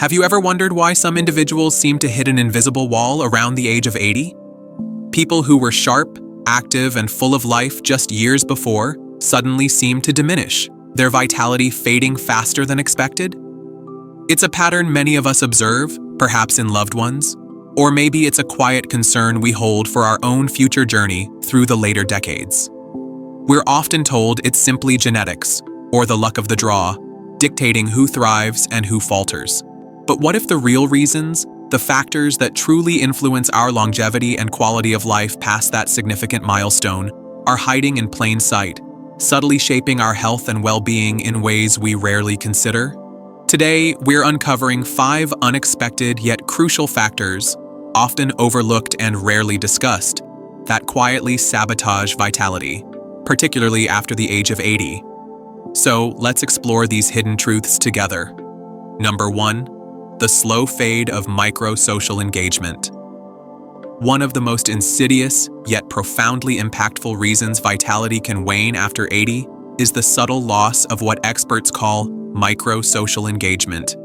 Have you ever wondered why some individuals seem to hit an invisible wall around the age of 80? People who were sharp, active, and full of life just years before suddenly seem to diminish, their vitality fading faster than expected? It's a pattern many of us observe, perhaps in loved ones, or maybe it's a quiet concern we hold for our own future journey through the later decades. We're often told it's simply genetics, or the luck of the draw, dictating who thrives and who falters. But what if the real reasons, the factors that truly influence our longevity and quality of life past that significant milestone, are hiding in plain sight, subtly shaping our health and well-being in ways we rarely consider? Today, we're uncovering 5 unexpected yet crucial factors, often overlooked and rarely discussed, that quietly sabotage vitality, particularly after the age of 80. So, let's explore these hidden truths together. Number 1. The slow fade of micro-social engagement. One of the most insidious, yet profoundly impactful reasons vitality can wane after 80 is the subtle loss of what experts call micro-social engagement.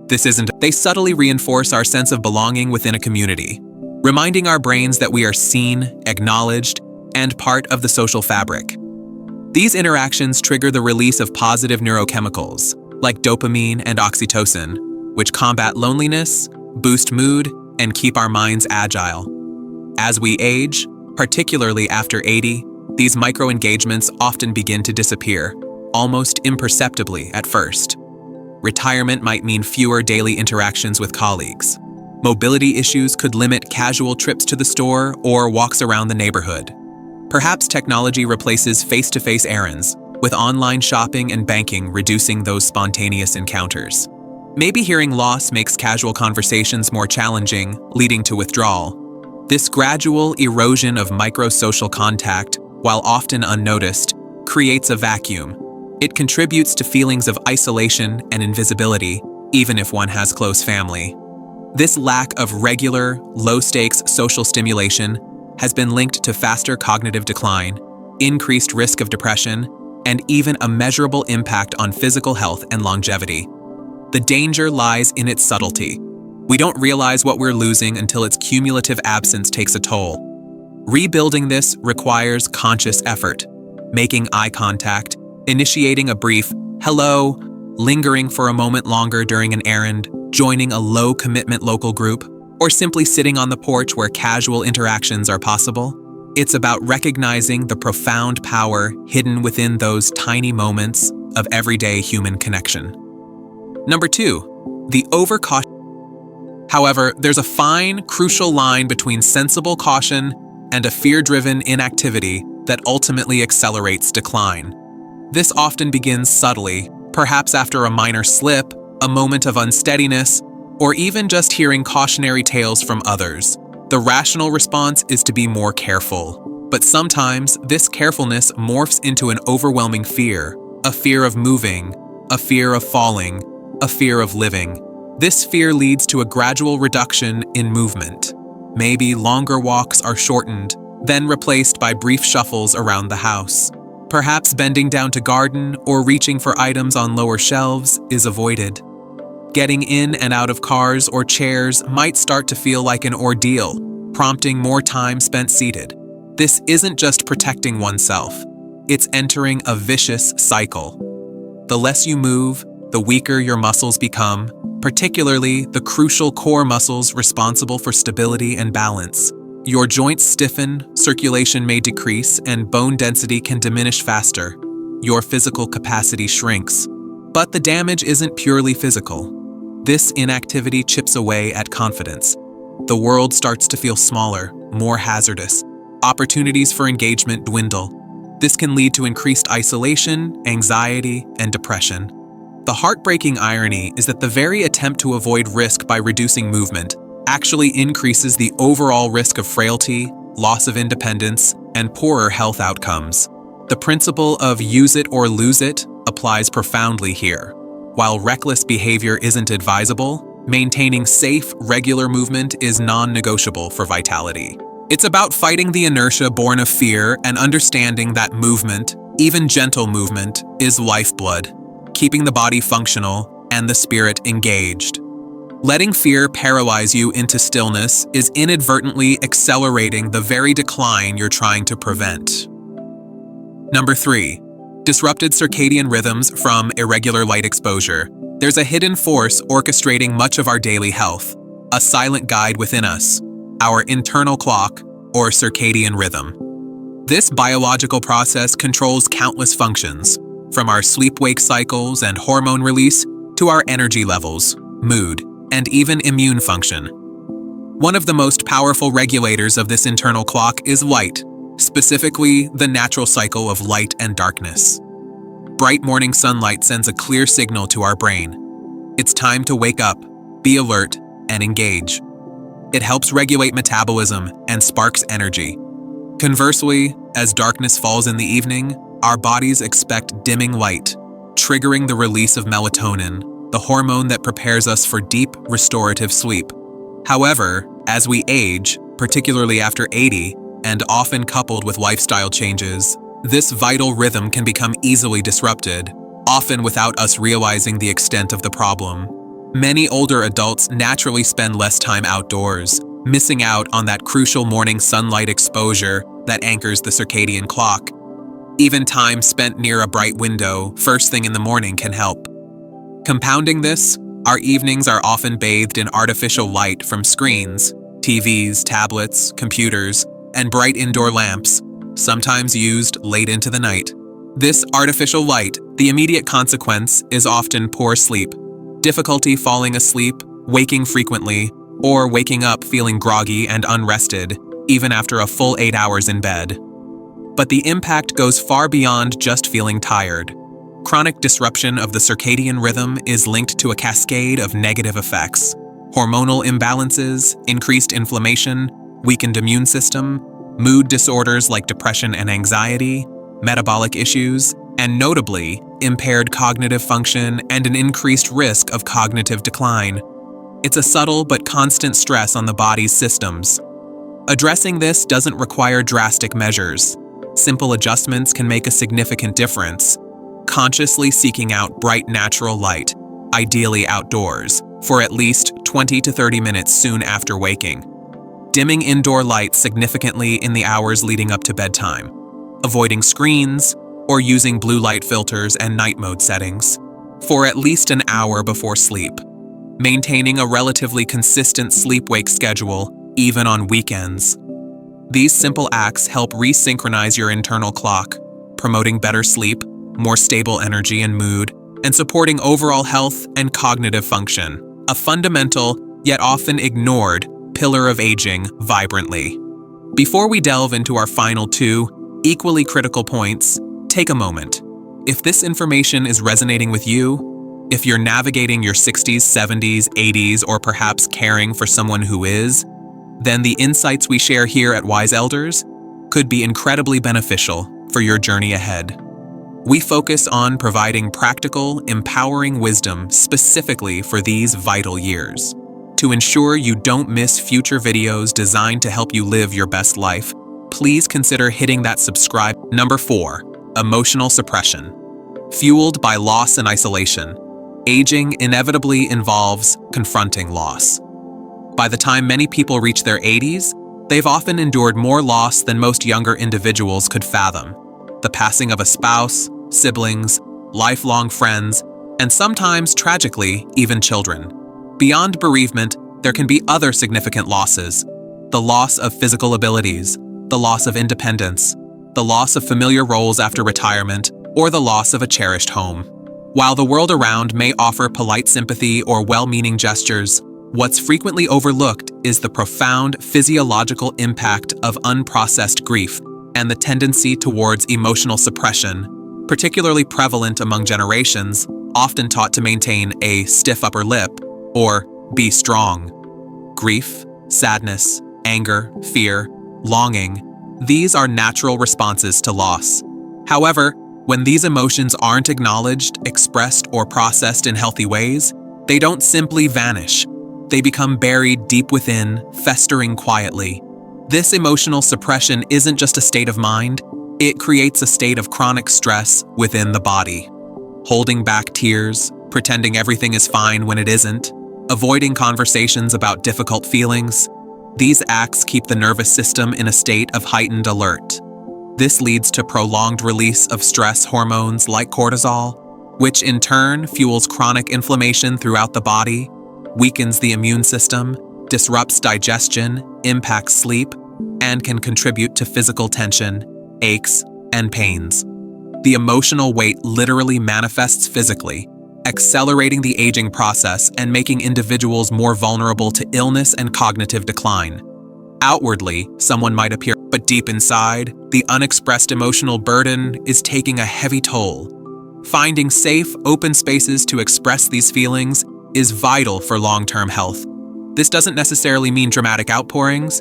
They subtly reinforce our sense of belonging within a community, reminding our brains that we are seen, acknowledged, and part of the social fabric. These interactions trigger the release of positive neurochemicals, like dopamine and oxytocin, which combat loneliness, boost mood, and keep our minds agile. As we age, particularly after 80, these micro-engagements often begin to disappear, almost imperceptibly at first. Retirement might mean fewer daily interactions with colleagues. Mobility issues could limit casual trips to the store or walks around the neighborhood. Perhaps technology replaces face-to-face errands, with online shopping and banking reducing those spontaneous encounters. Maybe hearing loss makes casual conversations more challenging, leading to withdrawal. This gradual erosion of micro-social contact, while often unnoticed, creates a vacuum. It contributes to feelings of isolation and invisibility, even if one has close family. This lack of regular, low-stakes social stimulation has been linked to faster cognitive decline, increased risk of depression, and even a measurable impact on physical health and longevity. The danger lies in its subtlety. We don't realize what we're losing until its cumulative absence takes a toll. Rebuilding this requires conscious effort, making eye contact, initiating a brief hello, lingering for a moment longer during an errand, joining a low-commitment local group, or simply sitting on the porch where casual interactions are possible. It's about recognizing the profound power hidden within those tiny moments of everyday human connection. Number 2, the overcaution. However, there's a fine, crucial line between sensible caution and a fear-driven inactivity that ultimately accelerates decline. This often begins subtly, perhaps after a minor slip, a moment of unsteadiness, or even just hearing cautionary tales from others. The rational response is to be more careful. But sometimes, this carefulness morphs into an overwhelming fear, a fear of moving, a fear of falling, a fear of living. This fear leads to a gradual reduction in movement. Maybe longer walks are shortened, then replaced by brief shuffles around the house. Perhaps bending down to garden or reaching for items on lower shelves is avoided. Getting in and out of cars or chairs might start to feel like an ordeal, prompting more time spent seated. This isn't just protecting oneself, it's entering a vicious cycle. The less you move, the weaker your muscles become, particularly the crucial core muscles responsible for stability and balance. Your joints stiffen, circulation may decrease, and bone density can diminish faster. Your physical capacity shrinks. But the damage isn't purely physical. This inactivity chips away at confidence. The world starts to feel smaller, more hazardous. Opportunities for engagement dwindle. This can lead to increased isolation, anxiety, and depression. The heartbreaking irony is that the very attempt to avoid risk by reducing movement actually increases the overall risk of frailty, loss of independence, and poorer health outcomes. The principle of use it or lose it applies profoundly here. While reckless behavior isn't advisable, maintaining safe, regular movement is non-negotiable for vitality. It's about fighting the inertia born of fear and understanding that movement, even gentle movement, is lifeblood, keeping the body functional and the spirit engaged. Letting fear paralyze you into stillness is inadvertently accelerating the very decline you're trying to prevent. Number 3. Disrupted circadian rhythms from irregular light exposure. There's a hidden force orchestrating much of our daily health, a silent guide within us, our internal clock, or circadian rhythm. This biological process controls countless functions, from our sleep-wake cycles and hormone release to our energy levels, mood, and even immune function. One of the most powerful regulators of this internal clock is light, specifically the natural cycle of light and darkness. Bright morning sunlight sends a clear signal to our brain. It's time to wake up, be alert, and engage. It helps regulate metabolism and sparks energy. Conversely, as darkness falls in the evening, our bodies expect dimming light, triggering the release of melatonin, the hormone that prepares us for deep, restorative sleep. However, as we age, particularly after 80, and often coupled with lifestyle changes, this vital rhythm can become easily disrupted, often without us realizing the extent of the problem. Many older adults naturally spend less time outdoors, missing out on that crucial morning sunlight exposure that anchors the circadian clock. Even time spent near a bright window first thing in the morning can help. Compounding this, our evenings are often bathed in artificial light from screens, TVs, tablets, computers, and bright indoor lamps, sometimes used late into the night. This artificial light, the immediate consequence is often poor sleep, difficulty falling asleep, waking frequently, or waking up feeling groggy and unrested, even after a full 8 hours in bed. But the impact goes far beyond just feeling tired. Chronic disruption of the circadian rhythm is linked to a cascade of negative effects: hormonal imbalances, increased inflammation, weakened immune system, mood disorders like depression and anxiety, metabolic issues, and notably, impaired cognitive function and an increased risk of cognitive decline. It's a subtle but constant stress on the body's systems. Addressing this doesn't require drastic measures. Simple adjustments can make a significant difference. Consciously seeking out bright natural light, ideally outdoors, for at least 20 to 30 minutes soon after waking. Dimming indoor light significantly in the hours leading up to bedtime. Avoiding screens, or using blue light filters and night mode settings for at least an hour before sleep. Maintaining a relatively consistent sleep-wake schedule, even on weekends. These simple acts help resynchronize your internal clock, promoting better sleep, more stable energy and mood, and supporting overall health and cognitive function, a fundamental, yet often ignored, pillar of aging vibrantly. Before we delve into our final 2, equally critical points, take a moment. If this information is resonating with you, if you're navigating your 60s, 70s, 80s, or perhaps caring for someone who is, then the insights we share here at Wise Elders could be incredibly beneficial for your journey ahead. We focus on providing practical, empowering wisdom specifically for these vital years. To ensure you don't miss future videos designed to help you live your best life, please consider hitting that subscribe. Number 4. Emotional suppression. Fueled by loss and isolation, aging inevitably involves confronting loss. By the time many people reach their 80s, they've often endured more loss than most younger individuals could fathom. The passing of a spouse, siblings, lifelong friends, and sometimes, tragically, even children. Beyond bereavement, there can be other significant losses: the loss of physical abilities, the loss of independence, the loss of familiar roles after retirement, or the loss of a cherished home. While the world around may offer polite sympathy or well-meaning gestures, what's frequently overlooked is the profound physiological impact of unprocessed grief and the tendency towards emotional suppression, particularly prevalent among generations, often taught to maintain a stiff upper lip or be strong. Grief, sadness, anger, fear, longing, these are natural responses to loss. However, when these emotions aren't acknowledged, expressed, or processed in healthy ways, they don't simply vanish. They become buried deep within, festering quietly. This emotional suppression isn't just a state of mind, it creates a state of chronic stress within the body. Holding back tears, pretending everything is fine when it isn't, avoiding conversations about difficult feelings. These acts keep the nervous system in a state of heightened alert. This leads to prolonged release of stress hormones like cortisol, which in turn fuels chronic inflammation throughout the body, weakens the immune system, disrupts digestion, impacts sleep, and can contribute to physical tension, aches, and pains. The emotional weight literally manifests physically, accelerating the aging process and making individuals more vulnerable to illness and cognitive decline. Outwardly, someone might appear, but deep inside, the unexpressed emotional burden is taking a heavy toll. Finding safe, open spaces to express these feelings is vital for long-term health. This doesn't necessarily mean dramatic outpourings.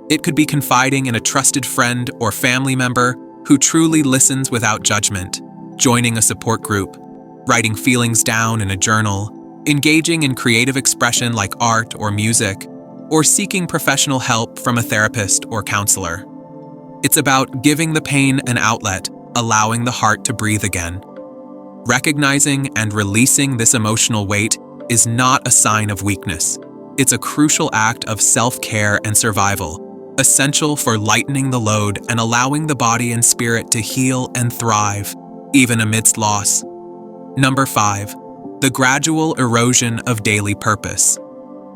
It could be confiding in a trusted friend or family member who truly listens without judgment, joining a support group, writing feelings down in a journal, engaging in creative expression like art or music, or seeking professional help from a therapist or counselor. It's about giving the pain an outlet, allowing the heart to breathe again. Recognizing and releasing this emotional weight is not a sign of weakness. It's a crucial act of self-care and survival, essential for lightening the load and allowing the body and spirit to heal and thrive, even amidst loss. Number 5. The gradual erosion of daily purpose.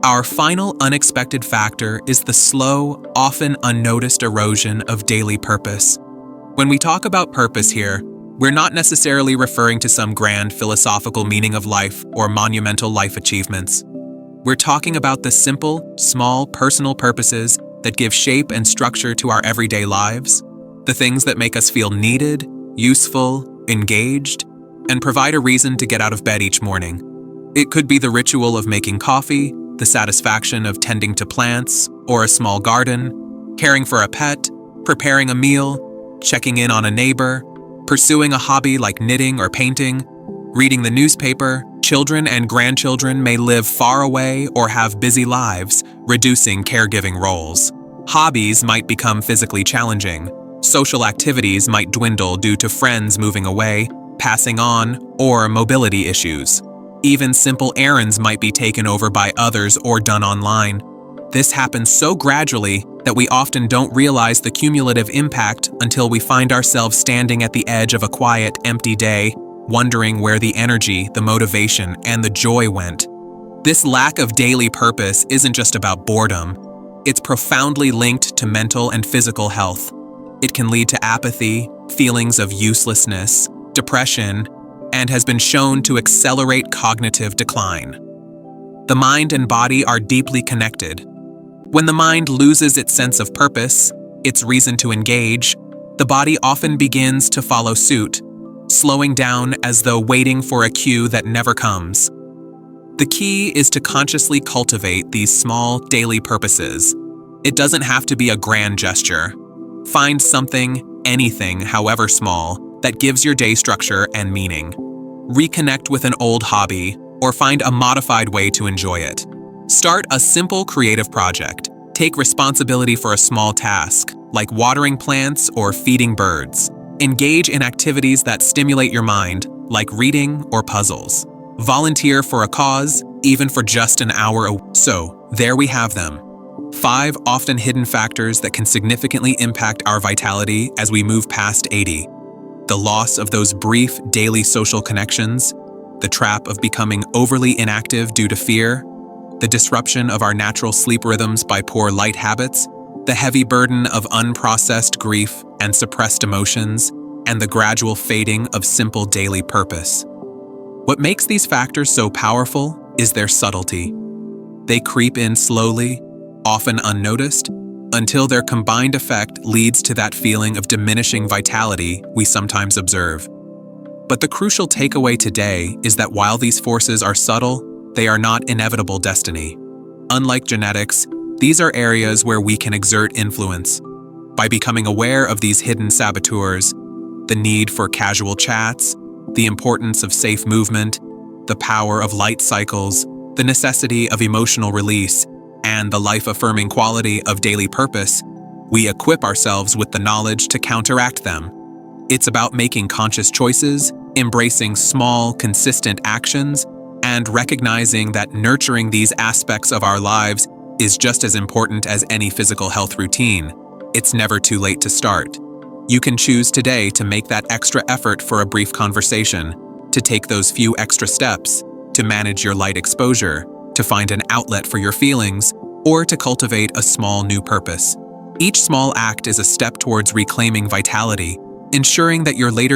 Our final unexpected factor is the slow, often unnoticed erosion of daily purpose. When we talk about purpose here, we're not necessarily referring to some grand philosophical meaning of life or monumental life achievements. We're talking about the simple, small, personal purposes that give shape and structure to our everyday lives, the things that make us feel needed, useful, engaged, and provide a reason to get out of bed each morning. It could be the ritual of making coffee, the satisfaction of tending to plants or a small garden, caring for a pet, preparing a meal, checking in on a neighbor, pursuing a hobby like knitting or painting, reading the newspaper. Children and grandchildren may live far away or have busy lives, reducing caregiving roles. Hobbies might become physically challenging. Social activities might dwindle due to friends moving away, passing on, or mobility issues. Even simple errands might be taken over by others or done online. This happens so gradually that we often don't realize the cumulative impact until we find ourselves standing at the edge of a quiet, empty day, wondering where the energy, the motivation, and the joy went. This lack of daily purpose isn't just about boredom. It's profoundly linked to mental and physical health. It can lead to apathy, feelings of uselessness, depression, and has been shown to accelerate cognitive decline. The mind and body are deeply connected. When the mind loses its sense of purpose, its reason to engage, the body often begins to follow suit, slowing down as though waiting for a cue that never comes. The key is to consciously cultivate these small, daily purposes. It doesn't have to be a grand gesture. Find something, anything, however small, that gives your day structure and meaning. Reconnect with an old hobby, or find a modified way to enjoy it. Start a simple creative project. Take responsibility for a small task, like watering plants or feeding birds. Engage in activities that stimulate your mind, like reading or puzzles. Volunteer for a cause, even for just an hour. So, there we have them. 5 often hidden factors that can significantly impact our vitality as we move past 80. The loss of those brief daily social connections, the trap of becoming overly inactive due to fear, the disruption of our natural sleep rhythms by poor light habits, the heavy burden of unprocessed grief and suppressed emotions, and the gradual fading of simple daily purpose. What makes these factors so powerful is their subtlety. They creep in slowly, often unnoticed, until their combined effect leads to that feeling of diminishing vitality we sometimes observe. But the crucial takeaway today is that while these forces are subtle, they are not inevitable destiny. Unlike genetics, these are areas where we can exert influence. By becoming aware of these hidden saboteurs, the need for casual chats, the importance of safe movement, the power of light cycles, the necessity of emotional release, and the life-affirming quality of daily purpose, we equip ourselves with the knowledge to counteract them. It's about making conscious choices, embracing small, consistent actions, And recognizing that nurturing these aspects of our lives is just as important as any physical health routine, it's never too late to start. You can choose today to make that extra effort for a brief conversation, to take those few extra steps, to manage your light exposure, to find an outlet for your feelings, or to cultivate a small new purpose. Each small act is a step towards reclaiming vitality, ensuring that your later